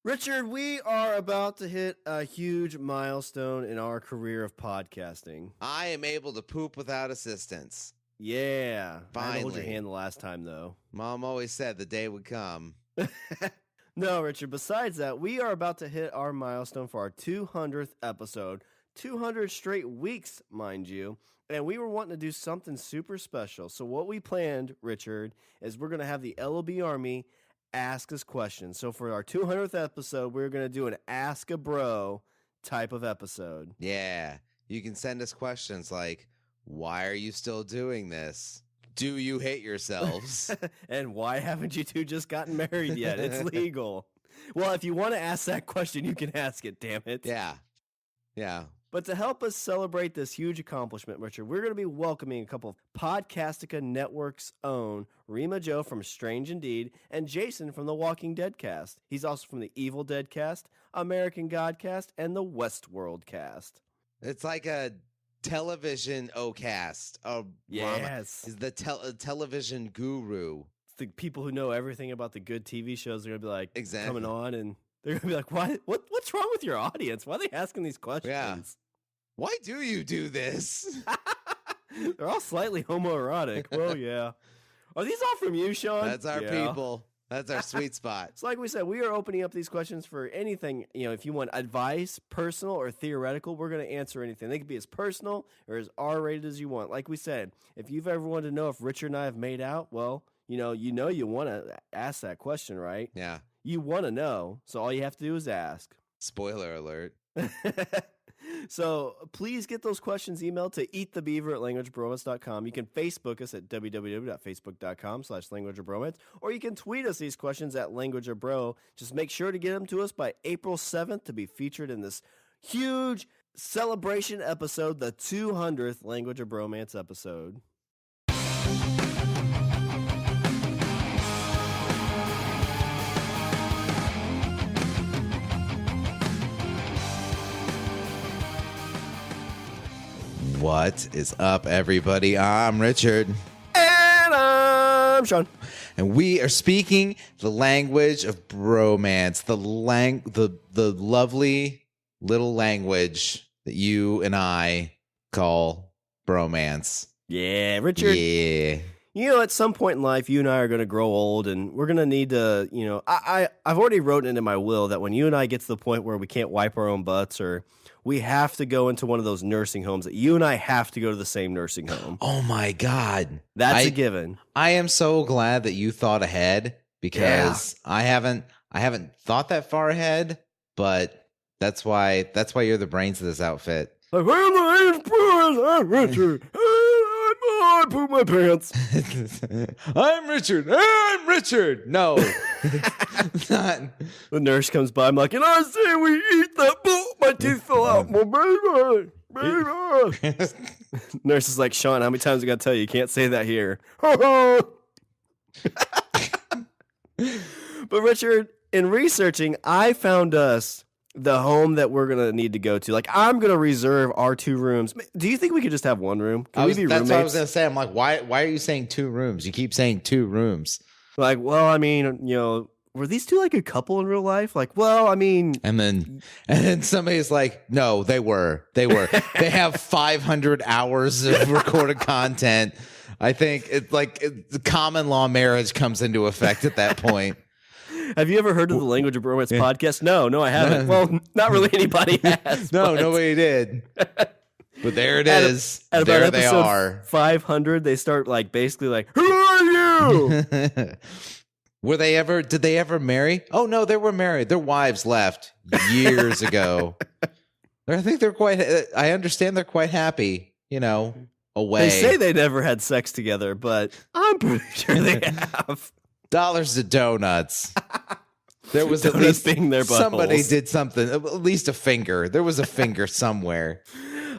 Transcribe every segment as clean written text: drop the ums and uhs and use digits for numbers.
Richard, we are about to hit a huge milestone in our career of podcasting. I am able to poop without assistance. Yeah. I had to hold your Finally. hand the last time, though. Mom always said the day would come. No, Richard, besides that, we are about to hit our milestone for our 200th episode. 200 straight weeks, mind you. And we were wanting to do something super special. So what we planned, Richard, is we're going to have the LOB Army ask us questions. So for our 200th episode, we're going to do an Ask a Bro type of episode. Yeah. You can send us questions like, why are you still doing this? Do you hate yourselves? And why haven't you two just gotten married yet? It's legal. Well, if you want to ask that question, you can ask it, damn it. Yeah. Yeah. But to help us celebrate this huge accomplishment, Richard, we're going to be welcoming a couple of Podcastica Network's own Rima Joe from Strange Indeed and Jason from the Walking Dead cast. He's also from the Evil Dead cast, American Godcast, and the Westworld cast. It's like a television O-cast. Yes. Is the television guru. The people who know everything about the good TV shows are going to be like Exactly. coming on, and they're going to be like, what's wrong with your audience? Why are they asking these questions? Yeah. Why do you do this? They're all slightly homoerotic. Well, yeah. Are these all from you, Shawn? That's our people. That's our sweet spot. So like we said, we are opening up these questions for anything. You know, if you want advice, personal or theoretical, we're going to answer anything. They can be as personal or as R-rated as you want. Like we said, if you've ever wanted to know if Richard and I have made out, well, you want to ask that question, right? Yeah. You want to know, so all you have to do is ask. Spoiler alert. So please get those questions emailed to eatthebeaver@languagebromance.com. You can Facebook us at www.facebook.com/languageofbromance, or you can tweet us these questions at languageofbro. Just make sure to get them to us by April 7th to be featured in this huge celebration episode, the 200th Language of Bromance episode. What is up, everybody? I'm Richard. And I'm Shawn. And we are speaking the language of bromance, the lovely little language that you and I call bromance. Yeah, Richard. Yeah. You know, at some point in life, you and I are going to grow old, and we're going to need to, I've already wrote into my will that when you and I get to the point where we can't wipe our own butts, or we have to go into one of those nursing homes, that you and I have to go to the same nursing home. Oh, my God. That's a given. I am so glad that you thought ahead, because I haven't thought that far ahead, but that's why you're the brains of this outfit. Like, I'm Richard. I poop my pants. I'm Richard. I'm Richard. No. Not. The nurse comes by. I'm like, and I say we eat that boot. My teeth fell out. My baby. Nurse is like, Shawn, how many times I got to tell you? You can't say that here. But Richard, in researching, I found us the home that we're going to need to go to. Like, I'm going to reserve our 2 rooms. Do you think we could just have 1 room? Can we be roommates? That's what I was going to say. I'm like, why are you saying 2 rooms? You keep saying 2 rooms. Like, well, I mean, were these 2 like a couple in real life? Like, well, I mean. And then somebody's like, no, they were. They have 500 hours of recorded content. I think it's like the common law marriage comes into effect at that point. Have you ever heard of the Language of Bromance podcast? No, I haven't. Well, not really anybody has. No, nobody did. But there it is. At there about they episode are. 500, they start like basically like, who are you? Did they ever marry? Oh, no, they were married. Their wives left years ago. I think I understand they're quite happy, away. They say they never had sex together, but I'm pretty sure they have. Dollars to donuts. There was at least being their buttholes. Somebody did something. At least a finger. There was a finger somewhere.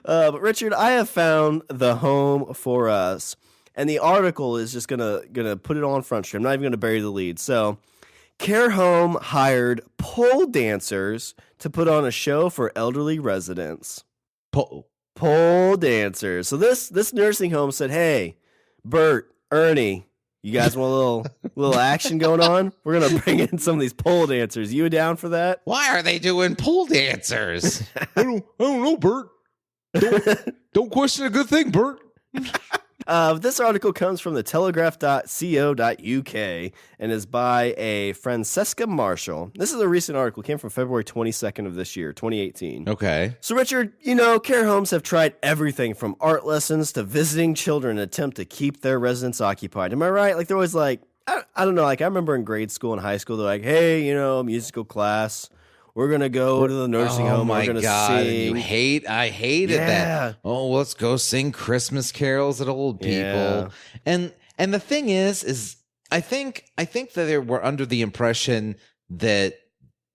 But Richard, I have found the home for us, and the article is just gonna put it on Front Street. I'm not even gonna bury the lead. So, care home hired pole dancers to put on a show for elderly residents. Pole dancers. So this nursing home said, "Hey, Bert, Ernie, You guys want a little action going on? We're gonna bring in some of these pole dancers. You down for that? Why are they doing pole dancers? I don't know, Bert. Don't question a good thing, Bert. This article comes from the telegraph.co.uk and is by a Francesca Marshall. This is a recent article. It came from February 22nd of this year, 2018. Okay. So, Richard, care homes have tried everything from art lessons to visiting children in an attempt to keep their residents occupied. Am I right? Like, they're always like, I don't know, like, I remember in grade school and high school, they're like, hey, musical class. We're going to go to the nursing home. We're going to sing. I hated that. Oh, let's go sing Christmas carols at old people. Yeah. And the thing is I think that they were under the impression that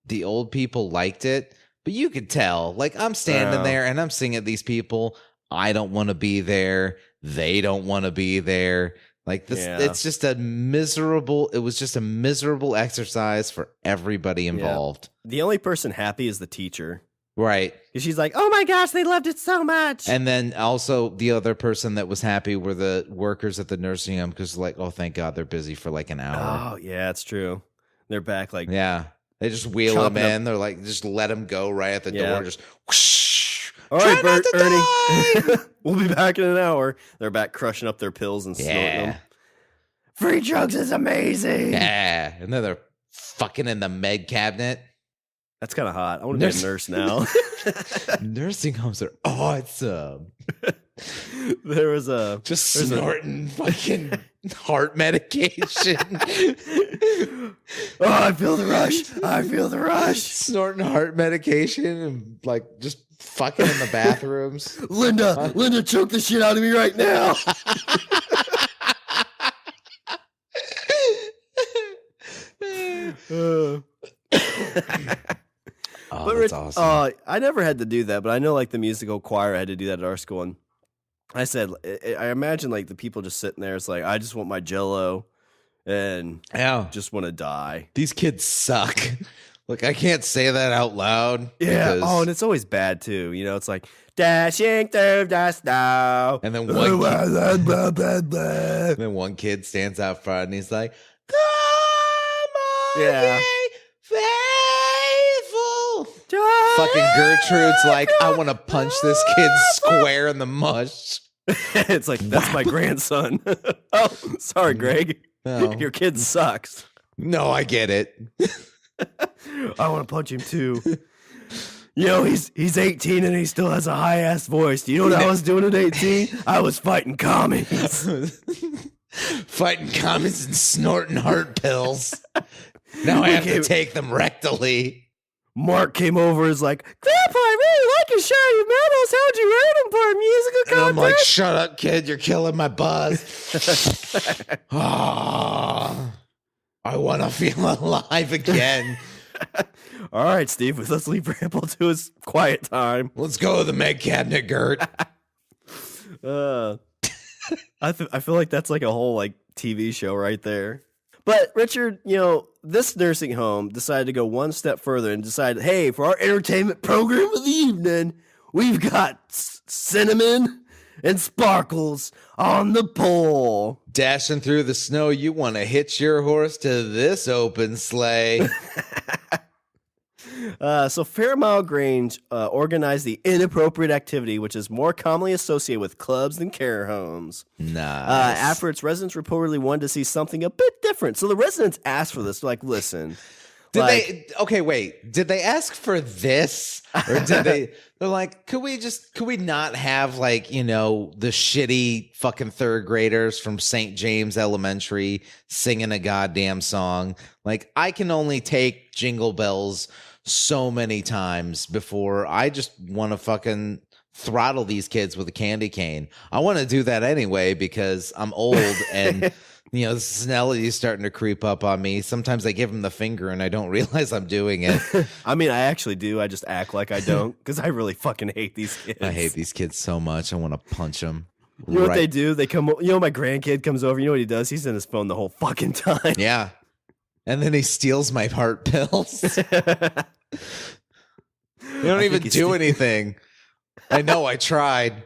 the old people liked it, but you could tell. Like, I'm standing there and I'm singing at these people. I don't want to be there. They don't want to be there. Like this, it's just it was just a miserable exercise for everybody involved. Yeah. The only person happy is the teacher. Right. Because she's like, oh my gosh, they loved it so much. And then also the other person that was happy were the workers at the nursing home because like, oh, thank God they're busy for like an hour. Oh, yeah, it's true. They're back like. Yeah. They just wheel them in. They're like, just let them go right at the door. Just whoosh. All right, Bert, Ernie. We'll be back in an hour. They're back crushing up their pills and snorting them. Free drugs is amazing. Yeah. And then they're fucking in the med cabinet. That's kind of hot. I want to be a nurse now. Nursing homes are awesome. There was snorting fucking heart medication. Oh, I feel the rush. Snorting heart medication and like just fucking in the bathrooms. Linda, choke the shit out of me right now. But that's awesome. I never had to do that, but I know like the musical choir had to do that at our school. And I said, I imagine like the people just sitting there. It's like, I just want my Jell-O and just want to die. These kids suck. Look, I can't say that out loud. Yeah. Because... and it's always bad too. It's like dashing through the snow. And then one kid stands out front and he's like, "Come on, faithful." Fucking Gertrude's like, I want to punch this kid square in the mush. It's like, that's my grandson. Oh, sorry, Greg. No. Your kid sucks. No, I get it. I want to punch him too. He's 18 and he still has a high ass voice. Do you know what I was doing at 18? I was fighting commies. Fighting commies and snorting heart pills. Now I have to take them rectally. Mark came over and was like, Grandpa, I really like your shiny medals. How'd you earn them for a musical contest? And I'm like, shut up, kid. You're killing my buzz. I want to feel alive again. All right, Steve, let's leave Grandpa to his quiet time. Let's go to the med cabinet, Gert. I feel like that's like a whole like TV show right there. But Richard, this nursing home decided to go one step further and decided, hey, for our entertainment program of the evening, we've got cinnamon and sparkles on the pole. Dashing through the snow, you want to hitch your horse to this open sleigh. So Fairmile Grange organized the inappropriate activity, which is more commonly associated with clubs than care homes. Nice. After its residents reportedly wanted to see something a bit different. So the residents asked for this. Like, listen. Did they ask for this? Or did they're like, could we not have like, the shitty fucking third graders from St. James Elementary singing a goddamn song? Like, I can only take Jingle Bells so many times before I just want to fucking throttle these kids with a candy cane. I want to do that anyway because I'm old and the senility is starting to creep up on me. Sometimes I give them the finger and I don't realize I'm doing it. I mean, I actually do. I just act like I don't because I really fucking hate these kids. I hate these kids so much. I want to punch them. You know what they do? They come. My grandkid comes over. You know what he does? He's in his phone the whole fucking time. Yeah. And then he steals my heart pills. They don't even do anything. I know, I tried.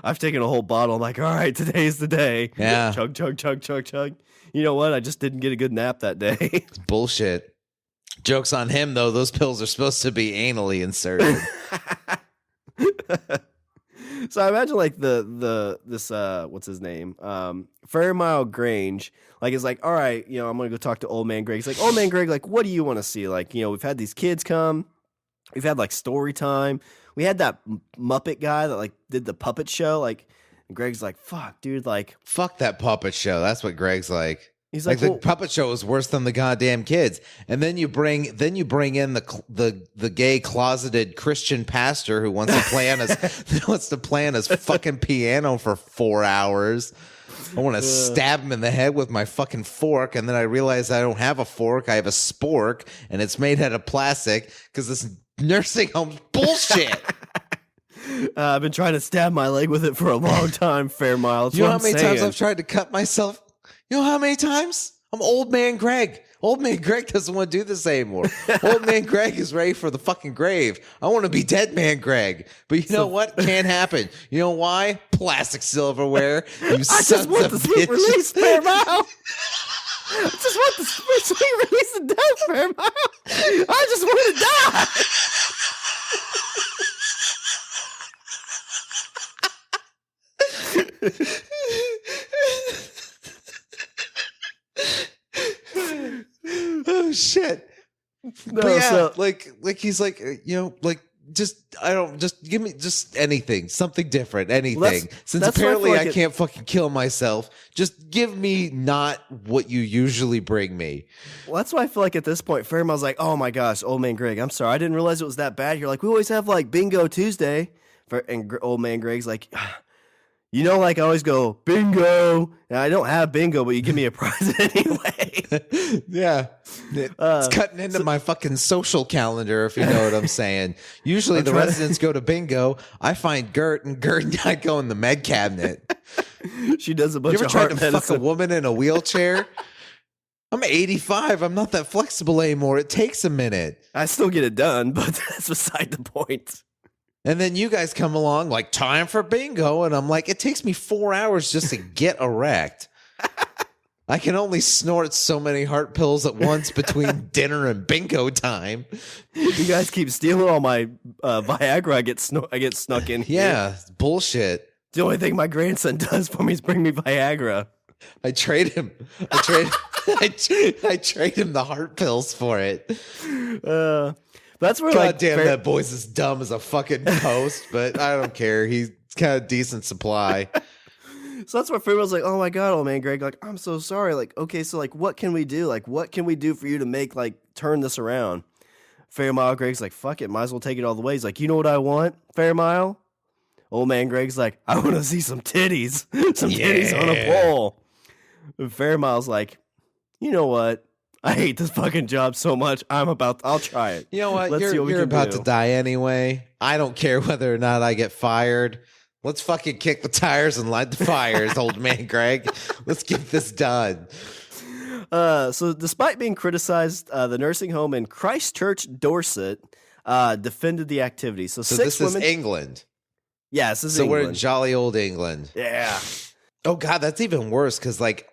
I've taken a whole bottle. I'm like, all right, today's the day. Yeah. Chug, chug, chug, chug, chug. You know what? I just didn't get a good nap that day. It's bullshit. Joke's on him, though. Those pills are supposed to be anally inserted. So I imagine like this what's his name? Fairmile Grange, like is like, all right, you know, I'm gonna go talk to old man Greg. He's like, old man Greg, like, what do you want to see? Like, you know, we've had these kids come, we've had like story time. We had that Muppet guy that like did the puppet show. Like, and Greg's like, fuck, dude, like, fuck that puppet show. That's what Greg's like. He's like well, the puppet show is worse than the goddamn kids. And then you bring in the gay closeted Christian pastor who wants to play on his fucking piano for 4 hours. I want to stab him in the head with my fucking fork, and then I realize I don't have a fork. I have a spork, and it's made out of plastic because this nursing home's bullshit. I've been trying to stab my leg with it for a long time, Fairmile. You know how many times I've tried to cut myself? You know how many times? I'm old man Greg. Old man Greg doesn't want to do this anymore. Old man Greg is ready for the fucking grave. I want to be dead man Greg. But you know what? Can't happen. You know why? Plastic silverware. You just want the sweet release, Fairmile. I just want the sweet release of death, Fairmile. I just want to die. Oh shit! No, but yeah, so, like he's like, you know, like just give me just anything, something different, anything. Well, Since apparently I can't fucking kill myself, just give me not what you usually bring me. Well, that's why I feel like at this point, Fairmile's like, oh my gosh, old man Greg, I'm sorry, I didn't realize it was that bad here. Like we always have like Bingo Tuesday, and old man Greg's like, you know, like I always go bingo, and I don't have bingo, but you give me a prize anyway. Yeah, it's cutting into my fucking social calendar, if you know what I'm saying. Usually the residents go to bingo. I find Gert, and Gert and I go in the med cabinet. She does a bunch you of ever heart tried to medicine. fuck a woman in a wheelchair? I'm 85. I'm not that flexible anymore. It takes a minute. I still get it done, but that's beside the point. And then you guys come along like, time for bingo. And I'm like, it takes me 4 hours just to get erect. I can only snort so many heart pills at once between dinner and bingo time. You guys keep stealing all my Viagra. I get snuck in here. Yeah, bullshit. The only thing my grandson does for me is bring me Viagra. I trade him. I trade him the heart pills for it. That's where, God damn, that boy's as dumb as a fucking post, but I don't care. He's got a decent supply. So that's where Fairmile's like, oh my God, old man Greg, like, I'm so sorry. Like, okay, so like, what can we do? Like, what can we do for you to make, like, turn this around? Fairmile Greg's like, fuck it, might as well take it all the way. He's like, you know what I want, Fairmile? Old man Greg's like, I want to see some titties. Some titties on a pole. And Fairmile's like, you know what? I hate this fucking job so much. I'll try it. You know what? Let's see what you're we can about do. to die anyway. I don't care whether or not I get fired. Let's fucking kick the tires and light the fires, old man Greg. Let's get this done. So despite being criticized, the nursing home in Christchurch, Dorset, defended the activity. So six this women. Is England. Yeah, this is so England. we're in jolly old England. Yeah. Oh God, that's even worse because like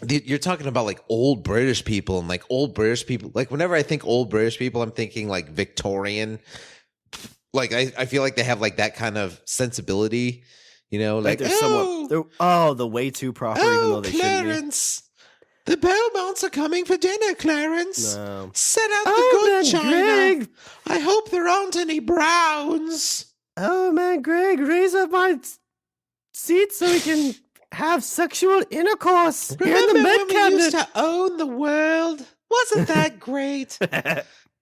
you're talking about like old British people and like old British people. Like whenever I think old British people, I'm thinking like Victorian. Like I feel like they have like that kind of sensibility, you know, like they're somewhat, the way too proper, even though they Clarence, shouldn't be. The Belmonts are coming for dinner, Clarence. No. Set out the good china. Greg. I hope there aren't any browns. Oh man, Greg, raise up my seat so we can have sexual intercourse. Remember here in the med when we cabinet. used to own the world? Wasn't that great?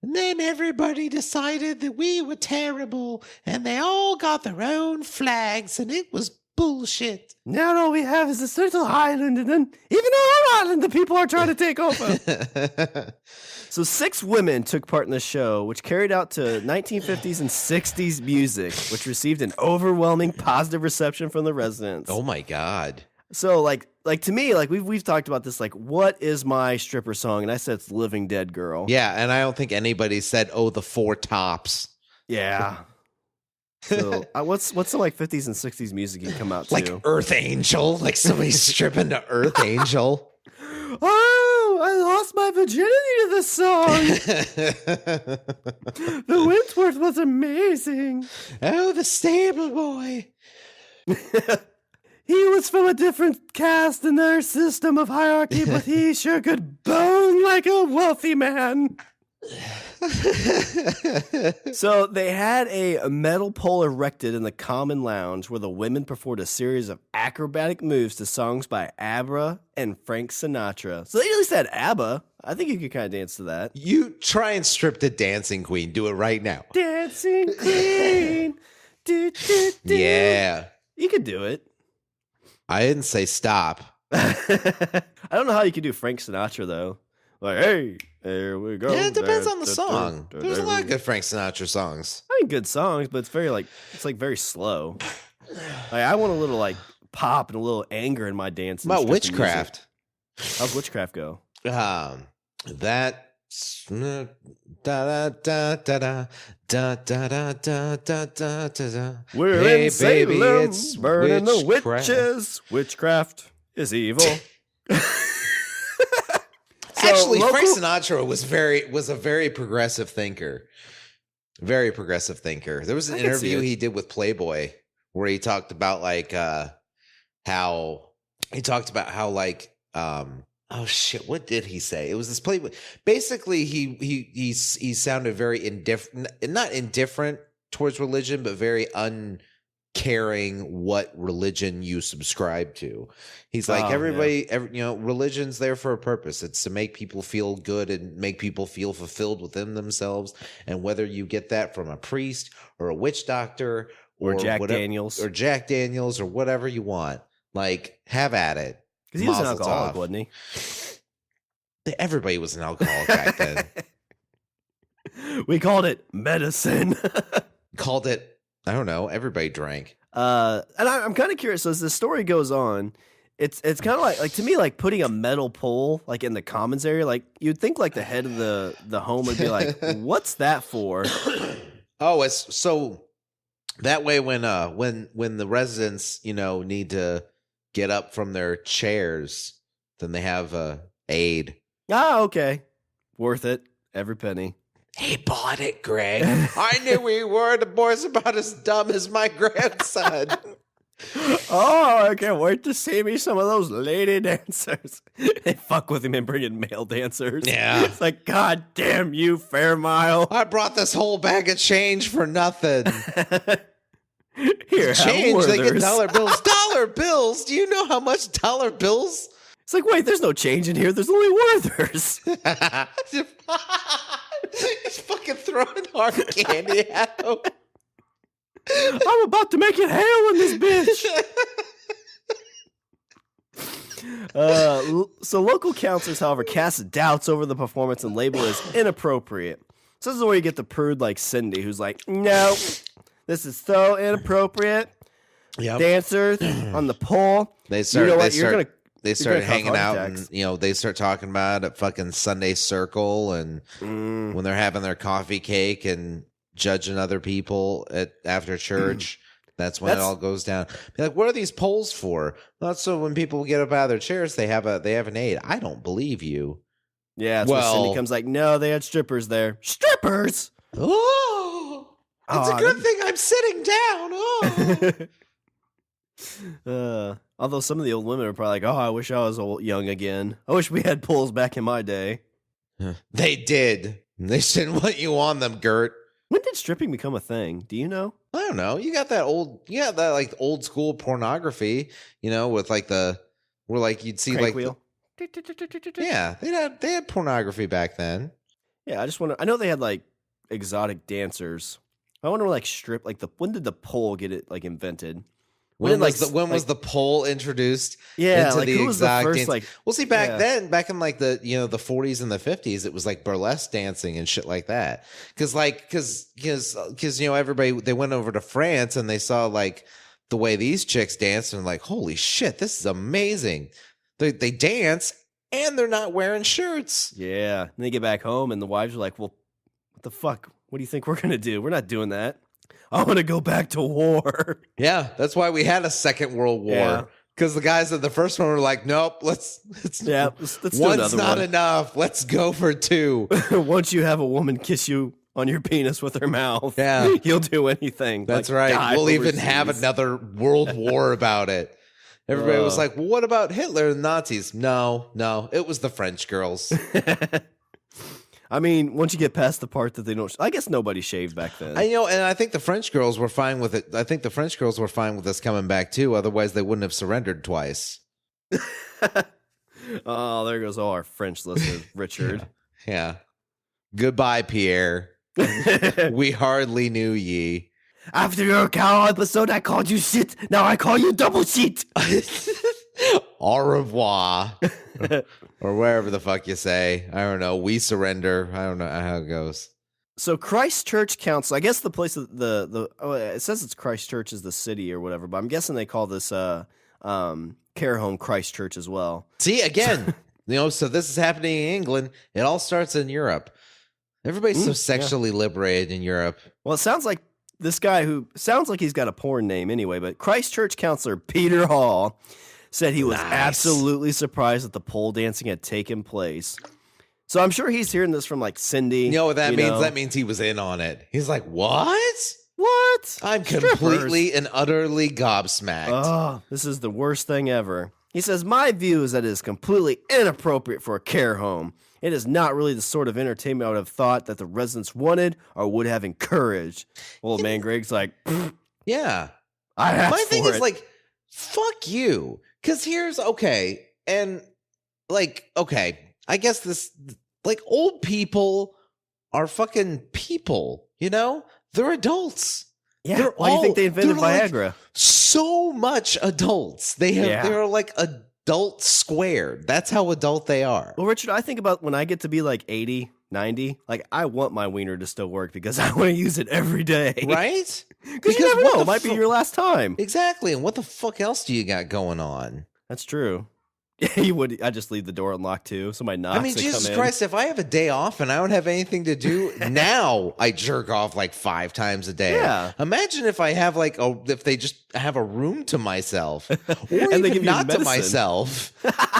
And then everybody decided that we were terrible, and they all got their own flags, and it was bullshit. Now all we have is this little island, and then even on our island, the people are trying to take over. So 6 women took part in the show, which carried out to 1950s and 60s music, which received an overwhelming positive reception from the residents. Oh my God. So like to me, like we've talked about this, like what is my stripper song? And I said it's Living Dead Girl. Yeah, and I don't think anybody said, oh, the 4 Tops. Yeah. So what's some like 50s and 60s music you come out to? Like Earth Angel, like somebody stripping to Earth Angel. Oh, I lost my virginity to this song. The Wentworth was amazing. Oh, the stable boy. He was from a different caste in their system of hierarchy, but he sure could bone like a wealthy man. So they had a metal pole erected in the common lounge where the women performed a series of acrobatic moves to songs by ABBA and Frank Sinatra. So they at least had ABBA. I think you could kind of dance to that. You try and strip the Dancing Queen. Do it right now. Dancing Queen. Do, do, do. Yeah. You could do it. I didn't say stop. I don't know how you could do Frank Sinatra, though. Like, hey, there we go. Yeah, it depends on the song. There's a lot of good Frank Sinatra songs. I mean, good songs, but it's very very slow. Like, I want a little like pop and a little anger in my dance. About Witchcraft. How's Witchcraft go? That's da da da da da da da da da da da da. We're Hey, in Salem, baby, it's burning the witchcraft. witches. Witchcraft is evil. Actually, Frank Sinatra was a very progressive thinker. Very progressive thinker. There was an interview he did with Playboy where he talked about how oh shit, what did he say? It was this Playboy. Basically, he sounded very indifferent, not indifferent towards religion, but very uncaring what religion you subscribe to. He's like, religion's there for a purpose. It's to make people feel good and make people feel fulfilled within themselves. And whether you get that from a priest or a witch doctor or Jack Daniels or whatever you want, like, have at it. Because he was an alcoholic, wasn't he? Everybody was an alcoholic back then. We called it medicine. Called it, I don't know, everybody drank. And I'm kind of curious. So as the story goes on, it's kind of like to me, like putting a metal pole like in the commons area. Like you'd think like the head of the home would be like, "What's that for?" Oh, it's so that way when the residents need to get up from their chairs, then they have aid. Ah, okay, worth it, every penny. He bought it, Greg. I knew we were. The boy's about as dumb as my grandson. Oh, I can't wait to see me some of those lady dancers. They fuck with him and bring in male dancers. Yeah. It's like, God damn you, Fairmile. I brought this whole bag of change for nothing. Here, change, they get Werthers. dollar bills. Dollar bills? Do you know how much dollar bills? It's like, wait, there's no change in here. There's only Werthers. He's fucking throwing hard candy at him. I'm about to make it hail in this bitch. So local counselors, however, cast doubts over the performance and label it as inappropriate. So this is where you get the prude like Cindy, who's like, no, this is so inappropriate. Yep. Dancers on the pole. They start. You know they what? start. They you're started gonna hanging have out, heart attacks. and they start talking about it at fucking Sunday Circle, and when they're having their coffee cake and judging other people after church. That's when it all goes down. Be like, what are these polls for? Not so when people get up out of their chairs, they have an aid. I don't believe you. Yeah, that's where Cindy comes like, no, they had strippers there. Strippers? Oh, it's a good thing I'm sitting down. Oh. Although some of the old women are probably like, oh, I wish I was young again. I wish we had pools back in my day. They did. They didn't want you on them, Gert. When did stripping become a thing? Do you know? I don't know. You got that like old school pornography, with like where like you'd see Crank like wheel. Yeah, they had pornography back then. Yeah, I just wonder. I know they had like exotic dancers. I wonder like when did the pole get it like invented? When was the pole introduced? Yeah, into like the who was the exotic first dance? like? Well, see, back in like the the 40s and the 50s, it was like burlesque dancing and shit like that. Because everybody, they went over to France and they saw like the way these chicks dance and like, holy shit, this is amazing. They dance and they're not wearing shirts. Yeah, and they get back home and the wives are like, well, what the fuck? What do you think we're gonna do? We're not doing that. I want to go back to war. Yeah, that's why we had a Second World War. Because the guys at the first one were like, nope, let's do one's another not one. enough. Let's go for 2. Once you have a woman kiss you on your penis with her mouth, Yeah. you'll do anything. That's Like, right. dive We'll even have overseas. another world war about it. Everybody was like, well, what about Hitler and Nazis? No, it was the French girls. I mean, once you get past the part that they don't, I guess nobody shaved back then. And I think the French girls were fine with it. I think the French girls were fine with us coming back too. Otherwise, they wouldn't have surrendered twice. Oh, there goes all our French listeners, Richard. Yeah. Goodbye, Pierre. We hardly knew ye. After your cow episode, I called you shit. Now I call you double shit. Au revoir. Or wherever the fuck you say. I don't know. We surrender. I don't know how it goes. So Christchurch Council, I guess the place of it says it's Christchurch is the city or whatever, but I'm guessing they call this care home Christchurch as well. See, again, so this is happening in England. It all starts in Europe. Everybody's so sexually liberated in Europe. Well, it sounds like this guy who sounds like he's got a porn name anyway, but Christchurch counselor Peter Hall said he was absolutely surprised that the pole dancing had taken place. So I'm sure he's hearing this from like Cindy. You know what that means? That means he was in on it. He's like, what? What? I'm completely and utterly gobsmacked. Oh, this is the worst thing ever. He says, my view is that it is completely inappropriate for a care home. It is not really the sort of entertainment I would have thought that the residents wanted or would have encouraged. Old man Greg's like, yeah. I asked My thing for is it. like, fuck you. Because here's, okay, I guess this, like, old people are fucking people, They're adults. Yeah, why do you think they invented Viagra? Like so much adults. They're like adult squared. That's how adult they are. Well, Richard, I think about when I get to be like 80, 90, like I want my wiener to still work because I want to use it every day. Right? Because you never know. It might be your last time. Exactly. And what the fuck else do you got going on? That's true. Yeah, you would. I just leave the door unlocked too. Somebody knocks. I mean, Jesus Christ! If I have a day off and I don't have anything to do, now I jerk off like 5 times a day. Yeah. Imagine if I have if they just have a room to myself, or and even they give you not to medicine. myself.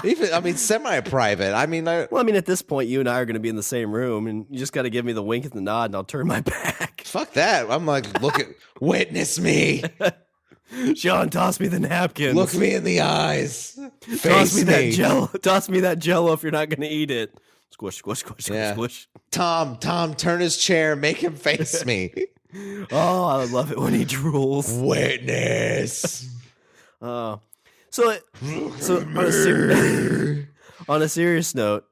Even semi-private. I mean, at this point, you and I are going to be in the same room, and you just got to give me the wink and the nod, and I'll turn my back. Fuck that! I'm like, witness me. Shawn, toss me the napkins. Look me in the eyes. Toss me that jello. Toss me that jello if you're not going to eat it. Squish, squish, squish, Yeah. squish. Tom, turn his chair. Make him face me. Oh, I love it when he drools. Witness. So on a serious note,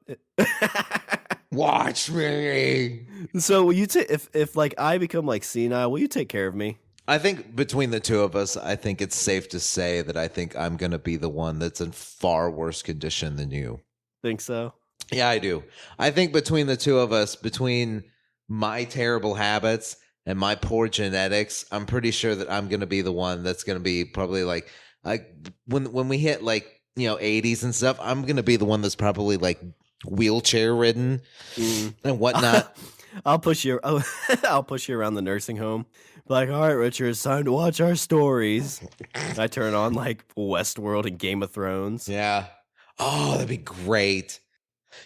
watch me. so will you take if like I become like senile, will you take care of me? I think between the two of us, I think it's safe to say that I think I'm going to be the one that's in far worse condition than you. Think so? Yeah, I do. I think between the two of us, between my terrible habits and my poor genetics, I'm pretty sure that I'm going to be the one that's going to be probably like when we hit 80s and stuff, I'm going to be the one that's probably like wheelchair ridden and whatnot. I'll push you. I'll push you around the nursing home. Like, all right, Richard, it's time to watch our stories. I turn on like Westworld and Game of Thrones. Yeah. Oh, that'd be great.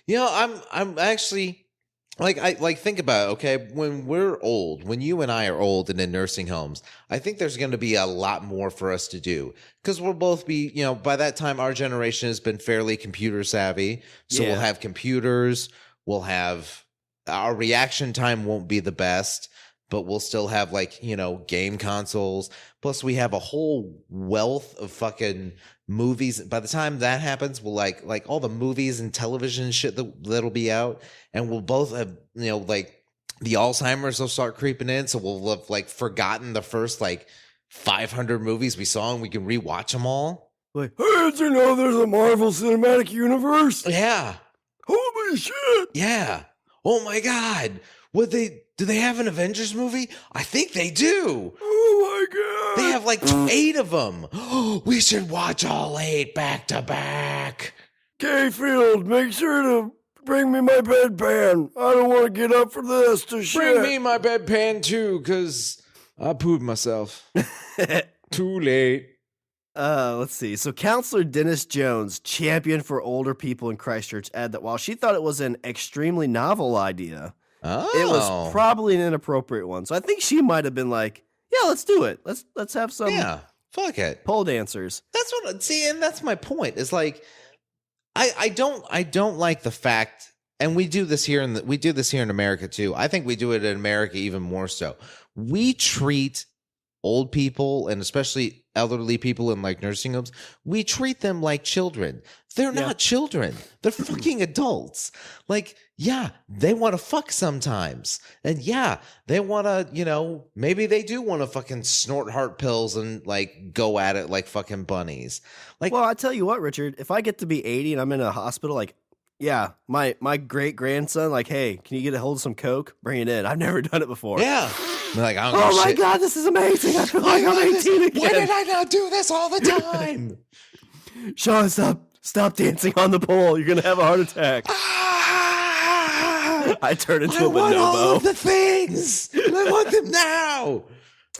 I'm actually think about it, okay? When we're old, when you and I are old and in nursing homes, I think there's going to be a lot more for us to do because we'll both be, by that time, our generation has been fairly computer savvy. So we'll have computers, we'll have our reaction time won't be the best, but we'll still have game consoles. Plus we have a whole wealth of fucking movies. By the time that happens, we'll like all the movies and television shit that'll be out. And we'll both have, the Alzheimer's will start creeping in. So we'll have forgotten the first 500 movies we saw and we can rewatch them all. Like, hey, did you know there's a Marvel Cinematic Universe? Yeah. Holy shit. Yeah. Oh my God. Do they have an Avengers movie? I think they do. Oh my God. They have 8 of them. We should watch all 8 back to back. K-Field, make sure to bring me my bedpan. I don't want to get up for this to shit. Bring me my bedpan too, because I pooed myself. Too late. Let's see. So, Counselor Dennis Jones, champion for older people in Christchurch, added that while she thought it was an extremely novel idea, it was probably an inappropriate one. So, I think she might have been like, "Yeah, let's do it. Let's have some fuck it, pole dancers." That's what. See, and that's my point. Is like, I don't like the fact, and we do this here in America too. I think we do it in America even more so. We treat old people, and especially elderly people in like nursing homes, we treat them like children. They're not children. They're fucking adults. Like, yeah, they want to fuck sometimes. And yeah, they want to, maybe they do want to fucking snort heart pills and like go at it like fucking bunnies. Like, well, I tell you what, Richard, if I get to be 80 and I'm in a hospital, like, yeah, my great grandson, like, hey, can you get a hold of some coke? Bring it in. I've never done it before. Yeah. Like, I don't oh my God, this is amazing. I feel like I'm 18 again. Why did I not do this all the time? Shawn, stop dancing on the pole. You're going to have a heart attack. I turn into a bonobo. I want all of the things. I want them now.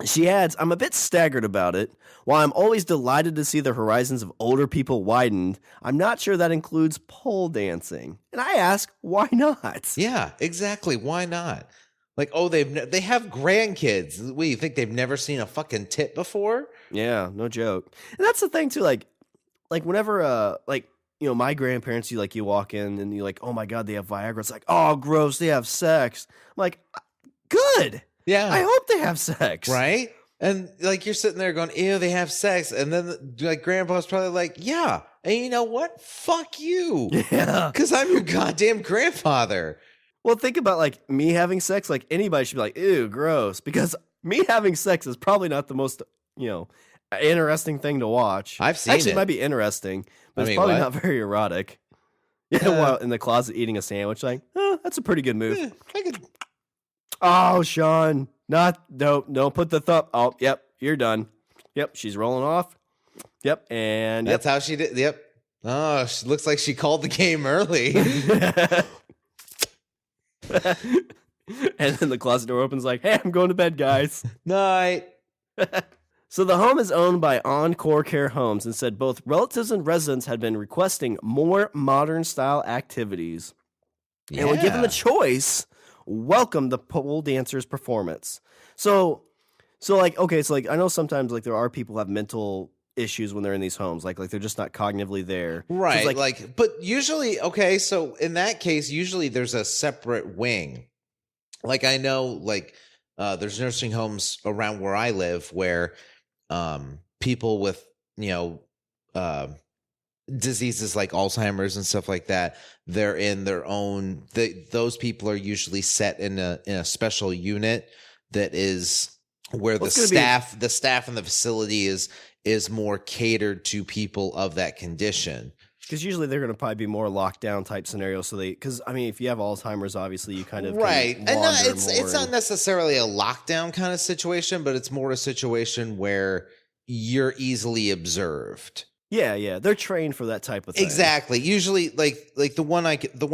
She adds, I'm a bit staggered about it. While I'm always delighted to see the horizons of older people widened, I'm not sure that includes pole dancing. And I ask, why not? Yeah, exactly. Why not? Like, oh, they have grandkids. What, you think they've never seen a fucking tit before? Yeah, no joke. And that's the thing too. Like whenever, my grandparents, you walk in and you're like, oh my God, they have Viagra. It's like, oh, gross, they have sex. I'm like, good. Yeah, I hope they have sex. Right. And like you're sitting there going, ew, they have sex. And then like grandpa's probably like, yeah. And you know what? Fuck you. Yeah. Because I'm your goddamn grandfather. Well, think about like me having sex. Like anybody should be like, ew, gross. Because me having sex is probably not the most, interesting thing to watch. I've seen Actually, it. It might be interesting, but it's probably not very erotic. Yeah, while in the closet eating a sandwich, like, that's a pretty good move. Oh, Shawn. Don't put the thumb. Oh, yep, you're done. Yep, she's rolling off. Yep, and that's how she did. Yep. Oh, she looks like she called the game early. And then the closet door opens like, hey, I'm going to bed, guys. Night. So the home is owned by Encore Care Homes and said both relatives and residents had been requesting more modern style activities. Yeah. And when given the choice, welcome the pole dancer's performance. So I know sometimes like there are people who have mental issues when they're in these homes, like they're just not cognitively there. Right. But usually, okay, so in that case, usually there's a separate wing. Like I know, there's nursing homes around where I live where people with, diseases like Alzheimer's and stuff like that, they're in their own, those people are usually set in a special unit that is where the staff in the facility is more catered to people of that condition. Because usually they're going to probably be more lockdown type scenarios. So because if you have Alzheimer's, obviously you kind of right, and it's not necessarily a lockdown kind of situation, but it's more a situation where you're easily observed. Yeah, they're trained for that type of thing. Exactly. Usually, like the one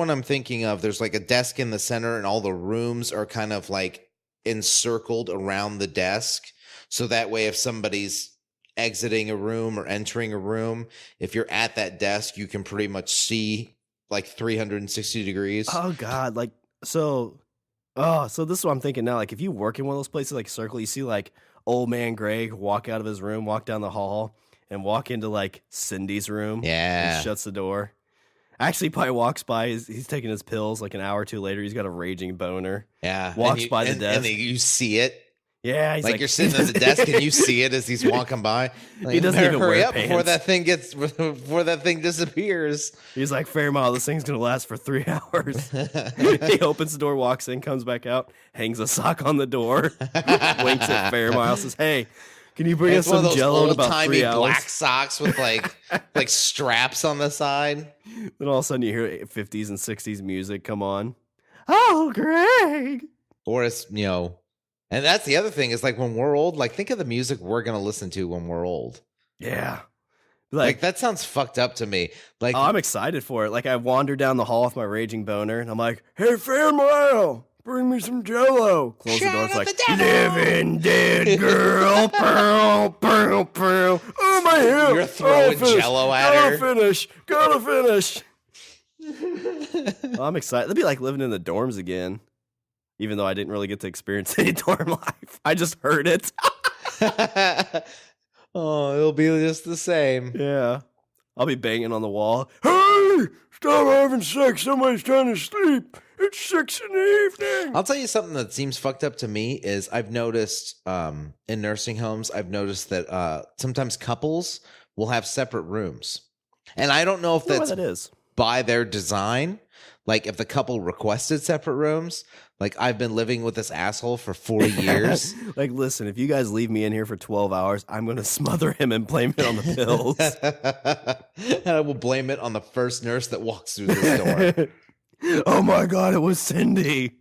I'm thinking of, there's like a desk in the center, and all the rooms are kind of like encircled around the desk, so that way if somebody's exiting a room or entering a room, if you're at that desk, you can pretty much see like 360 degrees. Oh God. So this is what I'm thinking now. Like if you work in one of those places like Circle, you see like old man Greg walk out of his room, walk down the hall and walk into like Cindy's room. Yeah. And shuts the door. Actually probably walks by, he's taking his pills like an hour or two later. He's got a raging boner. Yeah. Walks by the desk. And you see it. Yeah, he's like you're sitting at the desk and you see it as he's walking by. Like, he doesn't even hurry wear up pants. before that thing disappears. He's like, Fairmile, this thing's gonna last for 3 hours. He opens the door, walks in, comes back out, hangs a sock on the door, winks at Fairmile, says, "Hey, can you bring us some Jello in about 3 hours?" Black socks with like straps on the side. Then all of a sudden you hear 50s and 60s music come on. Oh, Greg! Or it's and that's the other thing is like when we're old, like think of the music we're going to listen to when we're old. Yeah. Like that sounds fucked up to me. Like, I'm excited for it. Like I wander down the hall with my raging boner and I'm like, "Hey, Fairmile, bring me some Jello." Close the door. It's like, "Living dead girl, pearl, pearl, pearl. Oh my hip. You're throwing Jello at her. Gotta finish. I'm excited. It'll be like living in the dorms again. Even though I didn't really get to experience any dorm life. I just heard it. Oh, it'll be just the same. Yeah. I'll be banging on the wall. Hey, stop having sex. Somebody's trying to sleep. It's 6 in the evening. I'll tell you something that seems fucked up to me is I've noticed in nursing homes, I've noticed that sometimes couples will have separate rooms. And I don't know if that's that is. By their design. Like if the couple requested separate rooms, like I've been living with this asshole for 40 years. Like, listen, if you guys leave me in here for 12 hours, I'm going to smother him and blame it on the pills. And I will blame it on the first nurse that walks through this door. Oh my God, it was Cindy.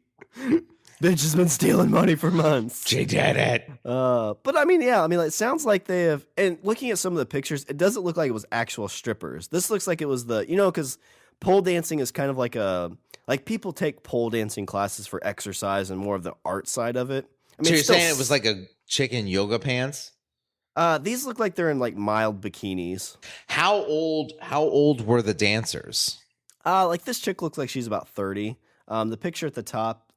Bitch has been stealing money for months. She did it. But I mean, yeah, it sounds like they have, and looking at some of the pictures, it doesn't look like it was actual strippers. This looks like it was because pole dancing is kind of like people take pole dancing classes for exercise and more of the art side of it. I mean, so you're saying it was like a chick in yoga pants? These look like they're in like mild bikinis. How old were the dancers? Like this chick looks like she's about 30. The picture at the top,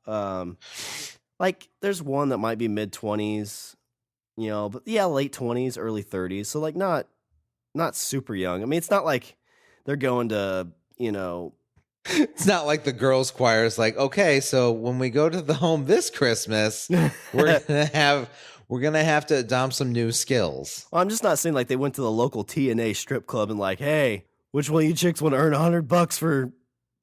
like there's one that might be mid-20s, but yeah, late 20s, early 30s. So like not super young. I mean, it's not like they're going to, It's not like the girls' choir is like, okay, so when we go to the home this Christmas, we're gonna have to adopt some new skills. Well, I'm just not saying like they went to the local TNA strip club and like, hey, which one of you chicks want to earn $100 for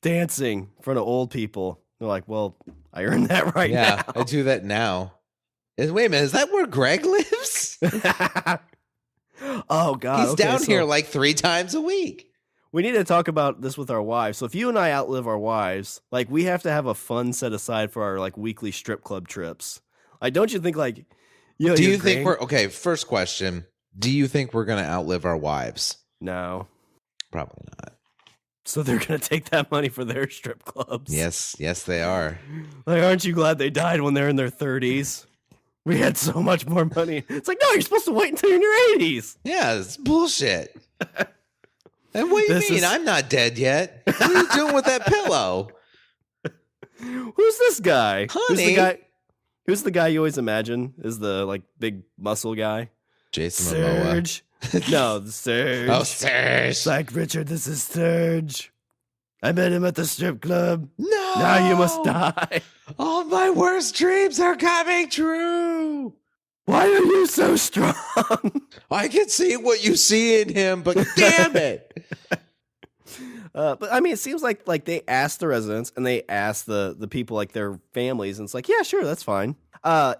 dancing in front of old people? They're like, well, I earned that now. Yeah, I do that now. Wait a minute, is that where Greg lives? Oh God, he's down here like 3 times a week. We need to talk about this with our wives. So if you and I outlive our wives, like we have to have a fund set aside for our like weekly strip club trips. Like, don't you think like, do you think first question, do you think we're going to outlive our wives? No. Probably not. So they're going to take that money for their strip clubs. Yes, they are. Like, aren't you glad they died when they're in their 30s? We had so much more money. It's like, no, you're supposed to wait until you're in your 80s. Yeah, it's bullshit. And what do you mean? I'm not dead yet. What are you doing with that pillow? Who's this guy? Honey. Who's the guy you always imagine is the like big muscle guy? Jason Serge. No, Serge. Oh, Serge. It's like, Richard, this is Serge. I met him at the strip club. No. Now you must die. All my worst dreams are coming true. Why are you so strong? I can see what you see in him, but damn it. But I mean, it seems like they asked the residents and they asked the people, like their families, and it's like, yeah, sure, that's fine.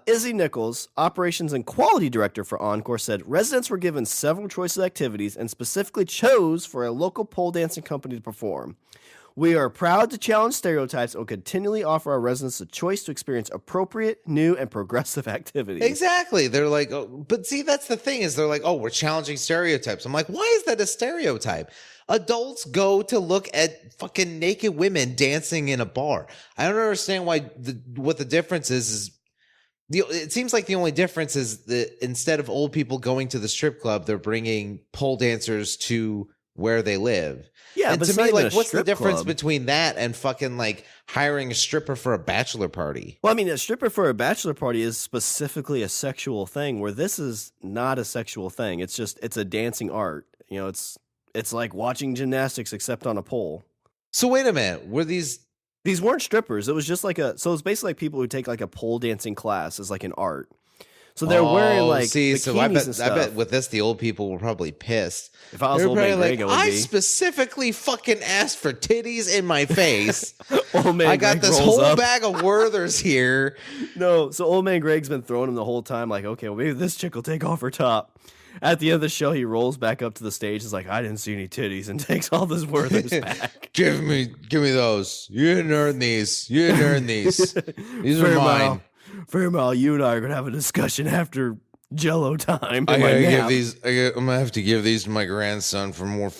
Izzy Nichols, operations and quality director for Encore, said residents were given several choices of activities and specifically chose for a local pole dancing company to perform. We are proud to challenge stereotypes and will continually offer our residents a choice to experience appropriate, new, and progressive activities. Exactly. They're like, oh, but see, that's the thing is they're like, oh, we're challenging stereotypes. I'm like, why is that a stereotype? Adults go to look at fucking naked women dancing in a bar. I don't understand what the difference is it seems like the only difference is that instead of old people going to the strip club, they're bringing pole dancers to where they live. Yeah, and but to me, like, what's the strip difference club between that and fucking like hiring a stripper for a bachelor party? Well, I mean, a stripper for a bachelor party is specifically a sexual thing, where this is not a sexual thing. It's a dancing art. It's like watching gymnastics except on a pole. So wait a minute, were these weren't strippers? It was just like so it's basically like people who take like a pole dancing class as like an art. So they're wearing like bikinis so I bet, and stuff. I bet with this the old people were probably pissed. If I was Old Man Greg, I specifically fucking asked for titties in my face. Old Man I got Greg this rolls whole up. bag of Werthers here. No, so Old Man Greg's been throwing him the whole time, like, okay, well, maybe this chick will take off her top. At the end of the show, he rolls back up to the stage. He's like, I didn't see any titties, and takes all this Werthers back. Give me those. You didn't earn these. These are mine. Fairmile, you and I are gonna have a discussion after Jello time. I'm gonna have to give these to my grandson for more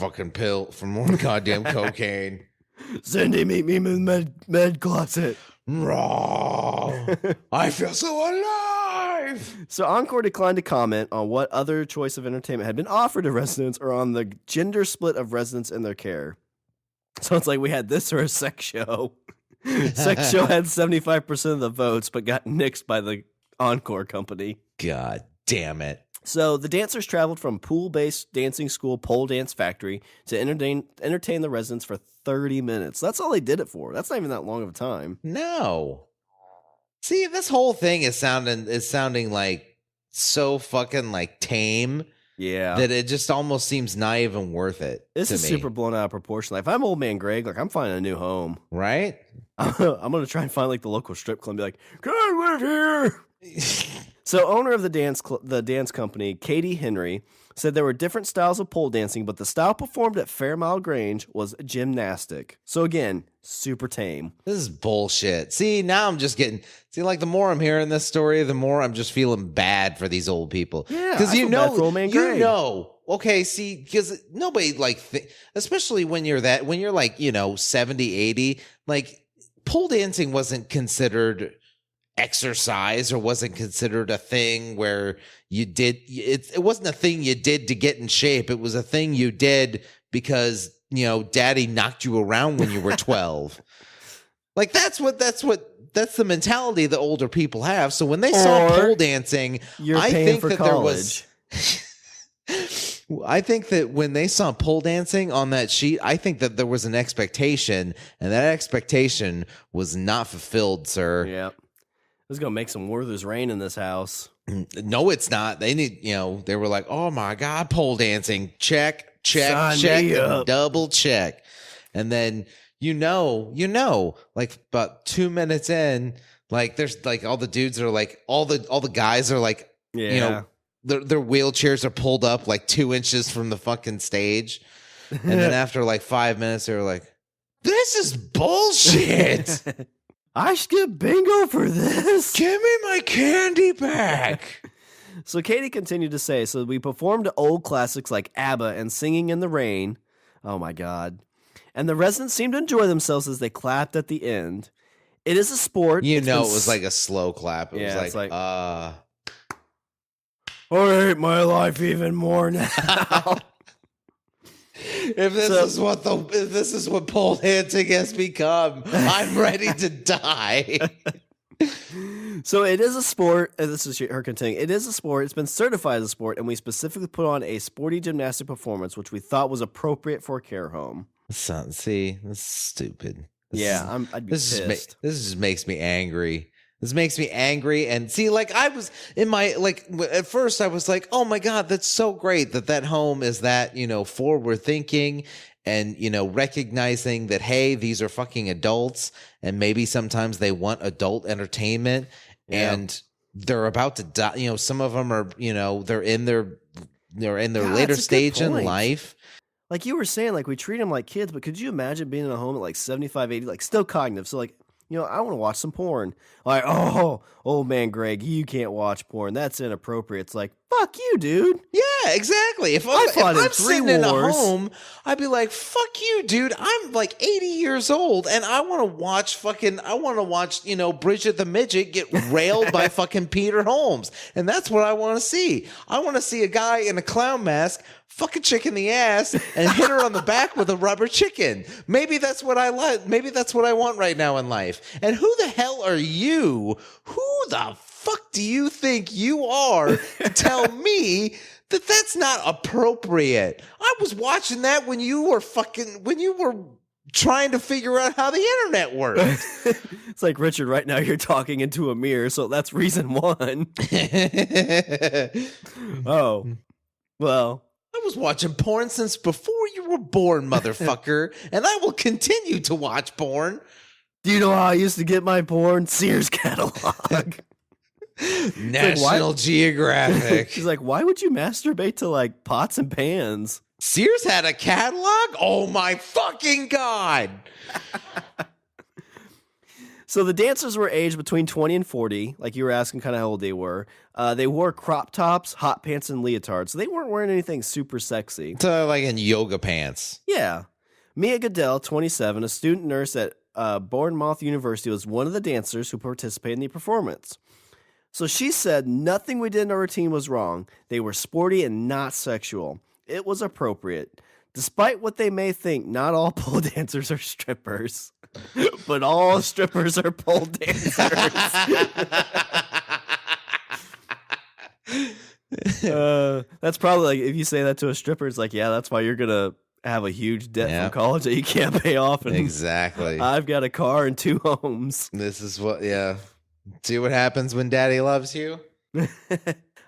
goddamn cocaine. Cindy, meet me in the med closet. Raw. I feel so alive. life. So Encore declined to comment on what other choice of entertainment had been offered to residents or on the gender split of residents in their care. So it's like we had this or a sex show. Sex show had 75% of the votes, but got nixed by the Encore company. God damn it. So the dancers traveled from pool-based dancing school Pole Dance Factory to entertain the residents for 30 minutes. That's all they did it for. That's not even that long of a time. No. See, this whole thing is sounding like so fucking like tame. Yeah. That it just almost seems not even worth it. This is super blown out of proportion. Like, if I'm old man Greg, like I'm finding a new home. Right? I'm gonna try and find like the local strip club and be like, can I live here? So owner of the dance company, Katie Henry, said there were different styles of pole dancing, but the style performed at Fairmile Grange was gymnastic. So again, super tame. This is bullshit. See, now I'm just getting... See, like, the more I'm hearing this story, the more I'm just feeling bad for these old people. Yeah, because okay, see, because nobody, like, especially when you're like, 70, 80, like, pole dancing wasn't considered exercise or wasn't considered a thing where you did it wasn't a thing you did to get in shape. It was a thing you did because daddy knocked you around when you were 12. Like that's the mentality that older people have. So when they saw pole dancing, I think that college. I think that when they saw pole dancing on that sheet, I think that there was an expectation, and that expectation was not fulfilled, sir. Yeah. This is going to make some Werther's rain in this house. No, it's not. They need, they were like, oh my God, pole dancing. Check, Sign check, double check. And then, like about 2 minutes in, like there's like all the dudes are like, all the guys are like, their wheelchairs are pulled up like 2 inches from the fucking stage. And then after like 5 minutes, they were like, this is bullshit. I skipped bingo for this. Give me my candy back. So Katie continued to say, so we performed old classics like ABBA and Singing in the Rain. Oh my God. And the residents seemed to enjoy themselves as they clapped at the end. It is a sport. It was like a slow clap. It was like, I hate my life even more now. If this is what pole dancing has become, I'm ready to die. So it is a sport, and this is her continuing. It is a sport. It's been certified as a sport, and we specifically put on a sporty gymnastic performance, which we thought was appropriate for a care home. See, this is stupid. I'd be pissed. This just makes me angry. This makes me angry. And see, like I was in my, like at first I was like, oh my God, that's so great that home is that, forward thinking and, recognizing that, hey, these are fucking adults and maybe sometimes they want adult entertainment and they're about to die. Some of them are, they're in their later stage in life. Like you were saying, like we treat them like kids, but could you imagine being in a home at like 75, 80, like still cognitive? So like, I want to watch some porn. Like, oh, old man Greg, you can't watch porn. That's inappropriate. It's like, fuck you, dude. Yeah, exactly. If I'm sitting in a home, I'd be like, fuck you, dude. I'm like 80 years old and I want to watch Bridget the Midget get railed by fucking Peter Holmes. And that's what I want to see. I want to see a guy in a clown mask fuck a chick in the ass and hit her on the back with a rubber chicken. Maybe that's what I like. Maybe that's what I want right now in life. And who the hell are you? Who the fuck do you think you are to tell me that that's not appropriate? I was watching that when you were trying to figure out how the internet worked. It's like, Richard, right now you're talking into a mirror, so that's reason one. Oh, well. I was watching porn since before you were born, motherfucker, and I will continue to watch porn. Do you know how I used to get my porn? Sears catalog. National Geographic. She's like, why would you masturbate to like pots and pans? Sears had a catalog? Oh my fucking God. So the dancers were aged between 20 and 40, like you were asking kind of how old they were. They wore crop tops, hot pants, and leotards. So they weren't wearing anything super sexy. So like in yoga pants. Yeah. Mia Goodell, 27, a student nurse at Bournemouth University, was one of the dancers who participated in the performance. So she said nothing we did in our routine was wrong. They were sporty and not sexual. It was appropriate. Despite what they may think, not all pole dancers are strippers, but all strippers are pole dancers. That's probably like if you say that to a stripper, it's like, yeah, that's why you're gonna have a huge debt from college that you can't pay off. And exactly. I've got a car and 2 homes. This is what, see what happens when daddy loves you.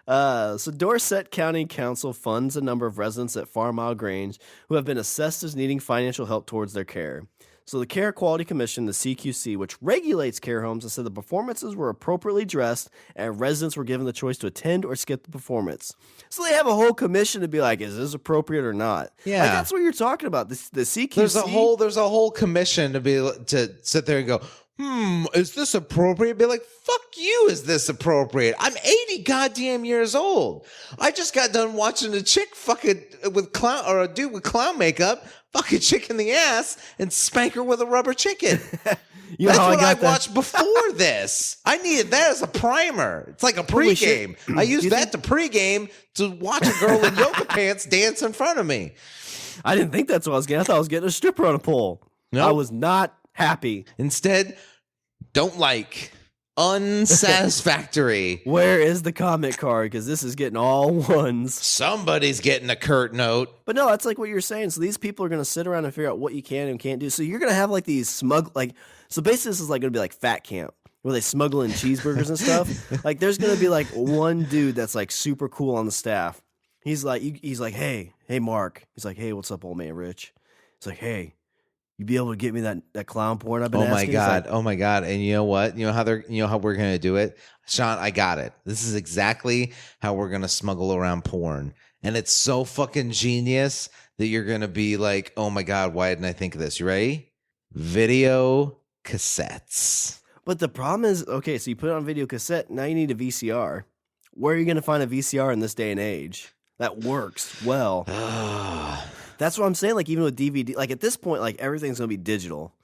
So Dorset County Council funds a number of residents at Farm Isle Grange who have been assessed as needing financial help towards their care. So the Care Quality Commission, the CQC, which regulates care homes, has said the performances were appropriately dressed and residents were given the choice to attend or skip the performance. So they have a whole commission to be like, is this appropriate or not? Yeah. Like, that's what you're talking about. The CQC. There's a whole commission to sit there and go, is this appropriate? Be like, fuck you, is this appropriate? I'm 80 goddamn years old. I just got done watching a chick fucking with clown, or a dude with clown makeup fuck a chick in the ass and spank her with a rubber chicken. That's what I watched before this. I needed that as a primer. It's like a pregame. I used that to pregame to watch a girl in yoga pants dance in front of me. I didn't think that's what I was getting. I thought I was getting a stripper on a pole. No. I was not happy. Instead, don't like. Unsatisfactory. Where is the comment card? Because this is getting all ones. Somebody's getting a curt note. But no, that's like what you're saying. So these people are going to sit around and figure out what you can and can't do. So you're going to have like these so basically this is like going to be like fat camp where they smuggle in cheeseburgers and stuff. Like there's going to be like one dude that's like super cool on the staff. He's like, hey, Mark. He's like, hey, what's up, old man Rich? He's like, hey, you be able to get me that clown porn I've been asking? Oh my god! And you know what? You know how we're gonna do it, Sean. I got it. This is exactly how we're gonna smuggle around porn, and it's so fucking genius that you're gonna be like, oh my god, why didn't I think of this? You ready? Video cassettes. But the problem is, okay, so you put it on video cassette. Now you need a VCR. Where are you gonna find a VCR in this day and age that works well? That's what I'm saying. Like even with DVD, like at this point, like everything's gonna be digital,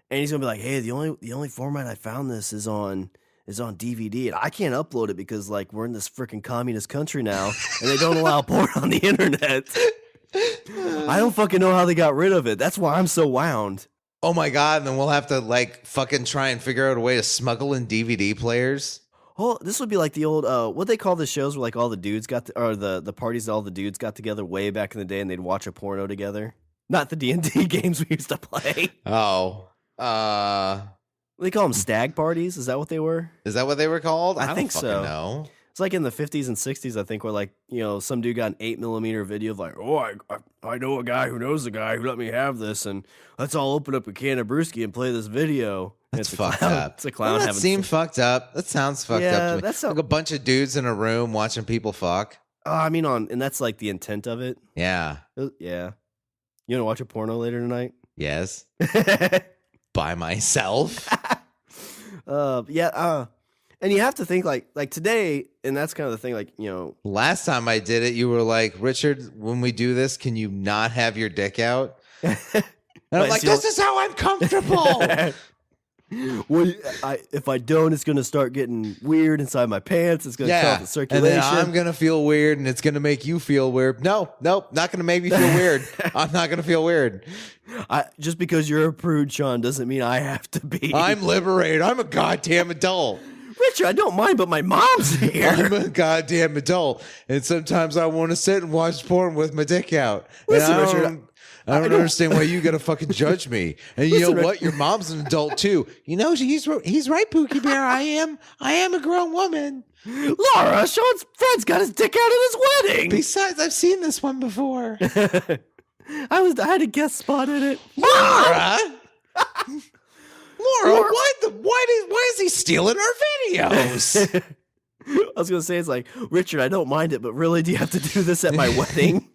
and he's gonna be like, "Hey, the only format I found this is on DVD, and I can't upload it because like we're in this freaking communist country now, and they don't allow porn on the internet." I don't fucking know how they got rid of it. That's why I'm so wound. Oh my god! And then we'll have to like fucking try and figure out a way to smuggle in DVD players. Oh, this would be like the old, what they call the shows where like all the dudes or the parties that all the dudes got together way back in the day and they'd watch a porno together. Not the D&D games we used to play. Oh. They call them stag parties. Is that what they were? Is that what they were called? I think so. No. It's like in the 50s and 60s, I think, where like, some dude got an 8mm video of like, oh, I know a guy who knows a guy who let me have this, and let's all open up a can of brewski and play this video. That's fucked up. It's a clown having seems fucked up. That sounds fucked up to me. That's like a bunch of dudes in a room watching people fuck. I mean, and that's like the intent of it. Yeah. Yeah. You want to watch a porno later tonight? Yes. By myself. And you have to think like today, and that's kind of the thing, like, Last time I did it, you were like, Richard, when we do this, can you not have your dick out? And I'm like, this is how I'm comfortable. Well, if I don't, it's going to start getting weird inside my pants. It's going to cut off the circulation. And then I'm going to feel weird, and it's going to make you feel weird. No, not going to make me feel weird. I'm not going to feel weird. Just because you're a prude, Sean, doesn't mean I have to be. I'm liberated. I'm a goddamn adult. Richard, I don't mind, but my mom's here. I'm a goddamn adult, and sometimes I want to sit and watch porn with my dick out. Listen, Richard, I don't understand why you gotta fucking judge me. And you know what? Your mom's an adult too. He's right, Pookie Bear. I am a grown woman. Laura, Sean's friend's got his dick out at his wedding. Besides, I've seen this one before. I had a guest spot in it. Laura, why is he stealing our videos? I was gonna say, it's like, Richard, I don't mind it, but really, do you have to do this at my wedding?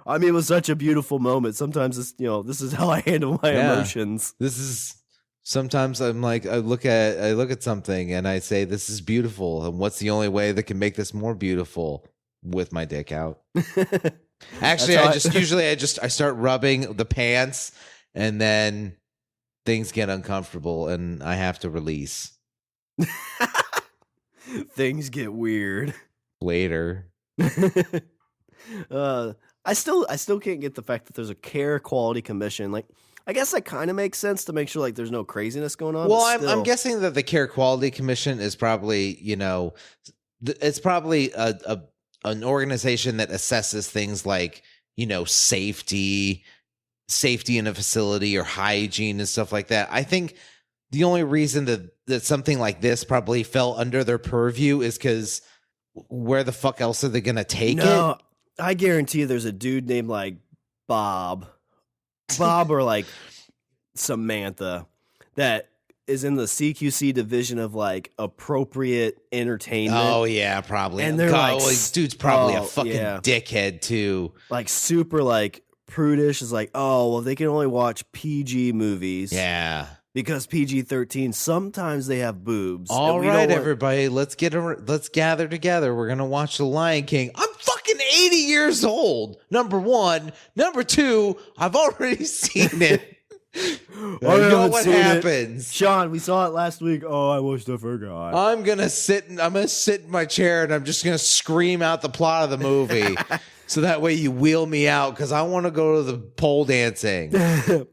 I mean, it was such a beautiful moment. Sometimes it's, this is how I handle my emotions. This is sometimes I'm like, I look at something and I say, this is beautiful. And what's the only way that can make this more beautiful? With my dick out. Actually, I start rubbing the pants and then things get uncomfortable and I have to release. Things get weird. Later. I still can't get the fact that there's a care quality commission. Like, I guess that kind of makes sense to make sure like there's no craziness going on. Well, but I'm guessing that the Care Quality Commission is probably, it's probably an organization that assesses things like, safety in a facility or hygiene and stuff like that. I think the only reason that something like this probably fell under their purview is because where the fuck else are they going to take it? I guarantee you there's a dude named like Bob or like Samantha that is in the CQC division of like appropriate entertainment. Oh yeah, probably. And they're like, this dude's probably a fucking dickhead too. Like super like prudish is like, oh, well, they can only watch PG movies. Yeah. Because PG-13, sometimes they have boobs. All right, everybody, let's gather together. We're going to watch The Lion King. I'm fucking 80 years old, number one. Number two, I've already seen it. I know what happens. Shawn, we saw it last week. Oh, I wish I forgot. I'm going to sit in my chair and I'm just going to scream out the plot of the movie. So that way you wheel me out because I want to go to the pole dancing.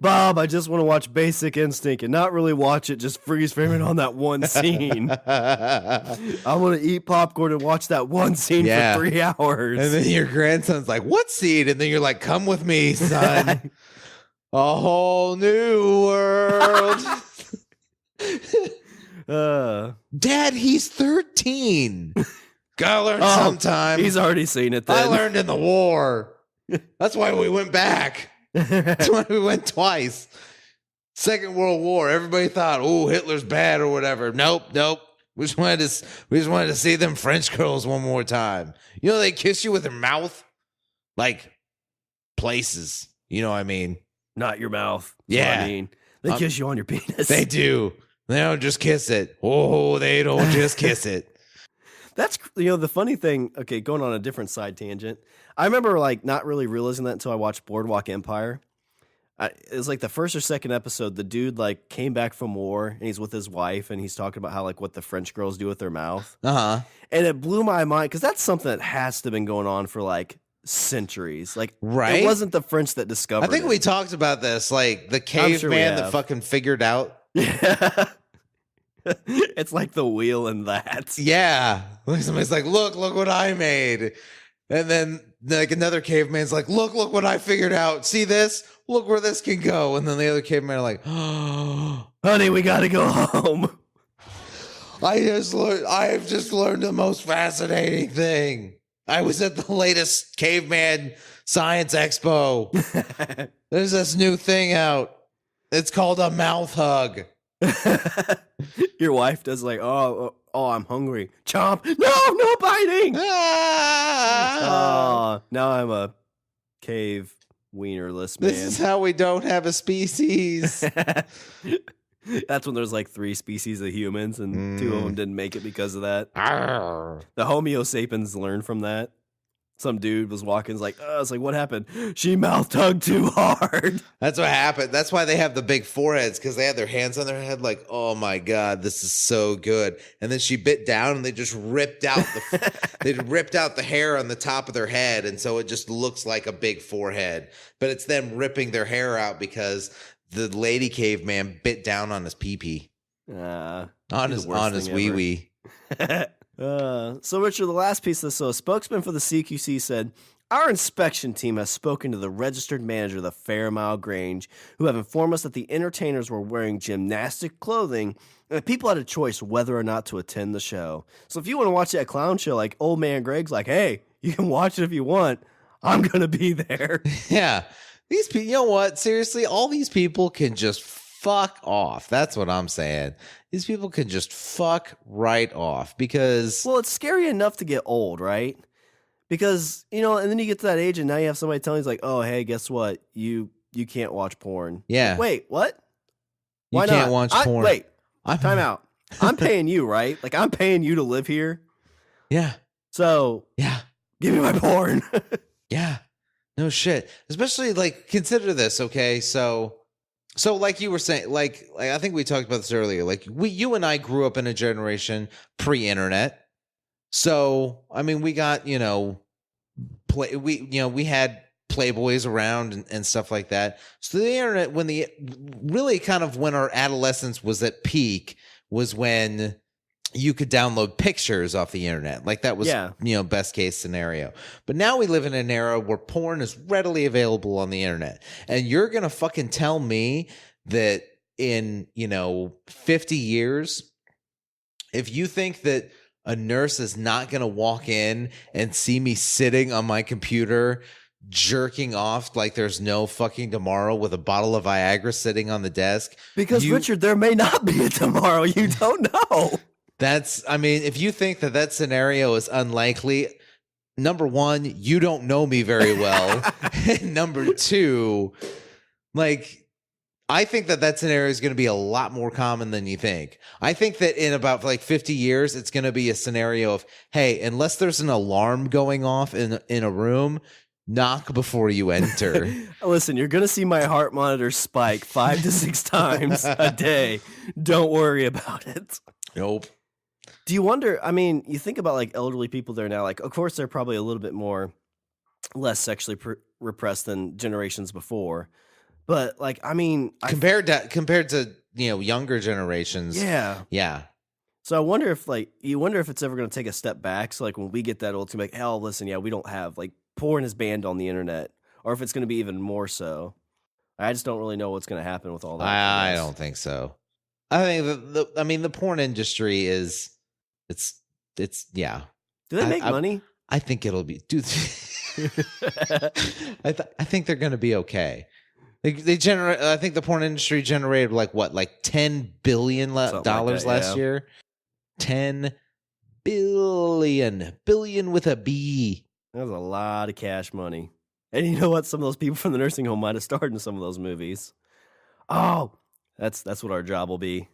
Bob, I just want to watch Basic Instinct and not really watch it, just freeze frame it on that one scene. I want to eat popcorn and watch that one scene for 3 hours. And then your grandson's like, what scene? And then you're like, come with me, son. A whole new world. Dad, he's 13. Gotta learn sometime. He's already seen it then. I learned in the war. That's why we went back. That's why we went twice. Second World War. Everybody thought, oh, Hitler's bad or whatever. Nope. We just wanted to see them French girls one more time. They kiss you with their mouth. Like places. You know what I mean? Not your mouth. Yeah. I mean, they kiss you on your penis. They do. They don't just kiss it. Oh, they don't just kiss it. That's, the funny thing, okay, going on a different side tangent. I remember, like, not really realizing that until I watched Boardwalk Empire. It was, like, the first or second episode, the dude, like, came back from war, and he's with his wife, and he's talking about how, like, what the French girls do with their mouth. Uh-huh. And it blew my mind, because that's something that has to have been going on for, like, centuries. Like, right? It wasn't the French that discovered it. I think we talked about this, like, the caveman that fucking figured out. Yeah. It's like the wheel in that. Yeah. Somebody's like, look what I made. And then like another caveman's like, look what I figured out. See this? Look where this can go. And then the other caveman are like, oh, honey, we gotta go home. I have just learned the most fascinating thing. I was at the latest caveman science expo. There's this new thing out. It's called a mouth hug. Your wife does like, oh, I'm hungry. Chomp. No biting. Now I'm a cave wienerless man. This is how we don't have a species. That's when there's like 3 species of humans and 2 of them didn't make it because of that. The Homo sapiens learned from that. Some dude was walking, it's like, what happened? She mouth hugged too hard. That's what happened. That's why they have the big foreheads, because they had their hands on their head like, oh my God, this is so good. And then she bit down and they just ripped out the hair on the top of their head. And so it just looks like a big forehead. But it's them ripping their hair out because the lady caveman bit down on his pee-pee. On his wee-wee. So, Richard, the last piece of this, a spokesman for the CQC said, our inspection team has spoken to the registered manager of the Fairmile Grange, who have informed us that the entertainers were wearing gymnastic clothing, and that people had a choice whether or not to attend the show. So if you want to watch that clown show, like old man Greg's like, hey, you can watch it if you want. I'm going to be there. Yeah. These people, you know what? Seriously, all these people can just fuck off. That's what I'm saying. These people can just fuck right off because... Well, it's scary enough to get old, right? Because, and then you get to that age and now you have somebody telling you, like, oh, hey, guess what? You can't watch porn. Yeah. Wait, what? Why you can't watch porn. Wait, time out. I'm paying you, right? Like, I'm paying you to live here. Yeah. So... Yeah. Give me my porn. Yeah. No shit. Especially, like, consider this, okay? So like you were saying, like I think we talked about this earlier. Like you and I grew up in a generation pre-internet, So, I mean, we got, we had Playboys around and stuff like that. So the internet, when our adolescence was at peak, was when you could download pictures off the internet. Like that was, best case scenario. But now we live in an era where porn is readily available on the internet. And you're going to fucking tell me that in, 50 years, if you think that a nurse is not going to walk in and see me sitting on my computer jerking off like there's no fucking tomorrow with a bottle of Viagra sitting on the desk. Because, Richard, there may not be a tomorrow. You don't know. If you think that scenario is unlikely, number one, you don't know me very well. And number two, I think that scenario is going to be a lot more common than you think. I think that in about 50 years, it's going to be a scenario of, hey, unless there's an alarm going off in a room, knock before you enter. Listen, you're going to see my heart monitor spike 5 to 6 times a day. Don't worry about it. Nope. Do you wonder, you think about elderly people there now, of course they're probably a little bit less sexually repressed than generations before. But compared to younger generations. Yeah. So I wonder if it's ever going to take a step back. So when we get that old, to hell, listen, we don't have porn is banned on the internet, or if it's going to be even more so. I just don't really know what's going to happen with all that. I don't think so. I think the porn industry is yeah. Do they make money? I think it'll be, dude. I think they're going to be okay. They generate. I think the porn industry generated $10 billion last year. 10 billion with a B. That was a lot of cash money. And you know what? Some of those people from the nursing home might have starred in some of those movies. Oh, that's what our job will be.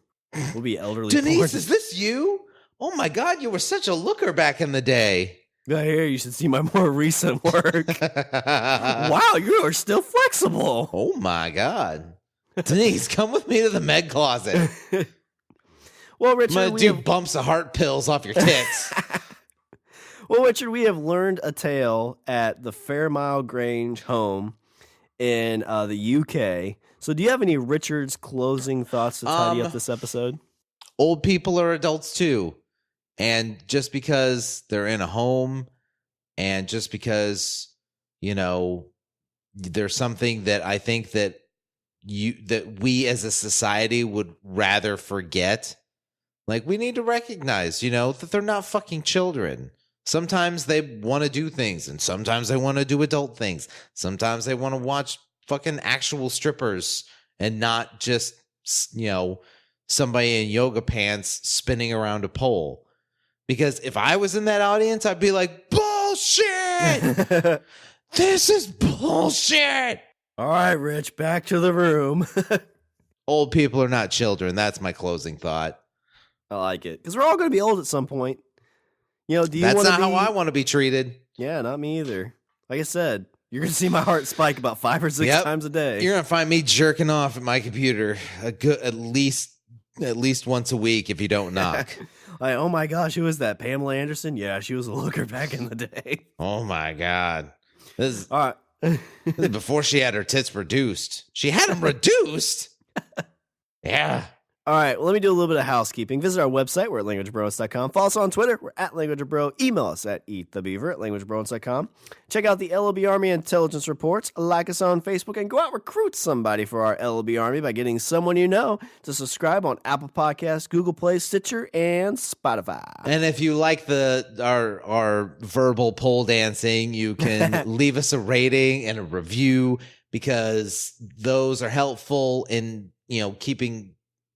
We'll be elderly. Denise, porn. Is this you? Oh my God, you were such a looker back in the day. Here, you should see my more recent work. Wow, you are still flexible. Oh my God. Denise, come with me to the med closet. Well, Richard, I'm going to do bumps of heart pills off your tits. Well, Richard, we have learned a tale at the Fairmile Grange home in the UK. So do you have any Richard's closing thoughts to tidy up this episode? Old people are adults too. And just because they're in a home and just because, there's something that I think that we as a society would rather forget, we need to recognize, that they're not fucking children. Sometimes they want to do things and sometimes they want to do adult things. Sometimes they want to watch fucking actual strippers and not just, somebody in yoga pants spinning around a pole. Because if I was in that audience, I'd be like, bullshit! This is bullshit! All right, Rich, back to the room. Old people are not children. That's my closing thought. I like it. Because we're all going to be old at some point. That's not how I want to be treated. Yeah, not me either. Like I said, you're going to see my heart spike about 5 or 6 times a day. You're going to find me jerking off at my computer at least once a week if you don't knock. Oh my gosh, who is that? Pamela Anderson? Yeah, she was a looker back in the day. Oh my God. This is, all right. This is before she had her tits reduced. She had them reduced? Yeah. All right, well, let me do a little bit of housekeeping. Visit our website. We're at languagebros.com. Follow us on Twitter. We're at languagebro. Email us at eatthebeaver@languagebros.com. Check out the LOB Army Intelligence Reports. Like us on Facebook and go out and recruit somebody for our LOB Army by getting someone you know to subscribe on Apple Podcasts, Google Play, Stitcher, and Spotify. And if you like our verbal pole dancing, you can leave us a rating and a review because those are helpful in keeping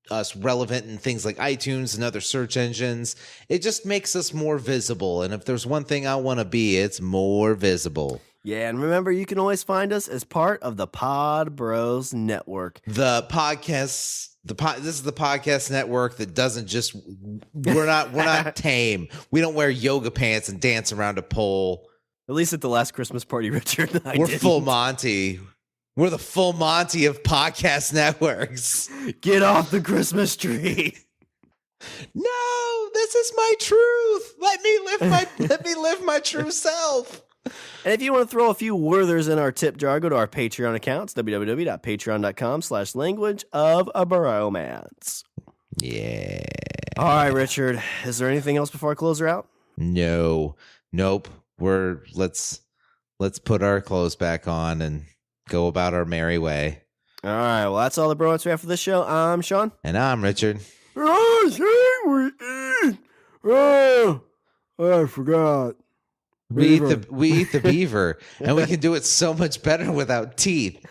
us relevant in things like iTunes and other search engines. It just makes us more visible. And if there's one thing I want to be, it's more visible. Yeah, and remember, you can always find us as part of the Pod Bros Network. This is the podcast network that doesn't just we're not tame. We don't wear yoga pants and dance around a pole. At least at the last Christmas party, Richard. We're full Monty. We're the full Monty of podcast networks. Get off the Christmas tree. No, this is my truth. Let me live my true self. And if you want to throw a few Werthers in our tip jar, go to our Patreon accounts, www.patreon.com/language of a bromance. Yeah. All right, Richard. Is there anything else before I close her out? No. Nope. Let's put our clothes back on and go about our merry way. All right. Well, that's all the bromance we have for this show. I'm Shawn. And I'm Richard. Oh, I forgot. We eat the beaver, and we can do it so much better without teeth.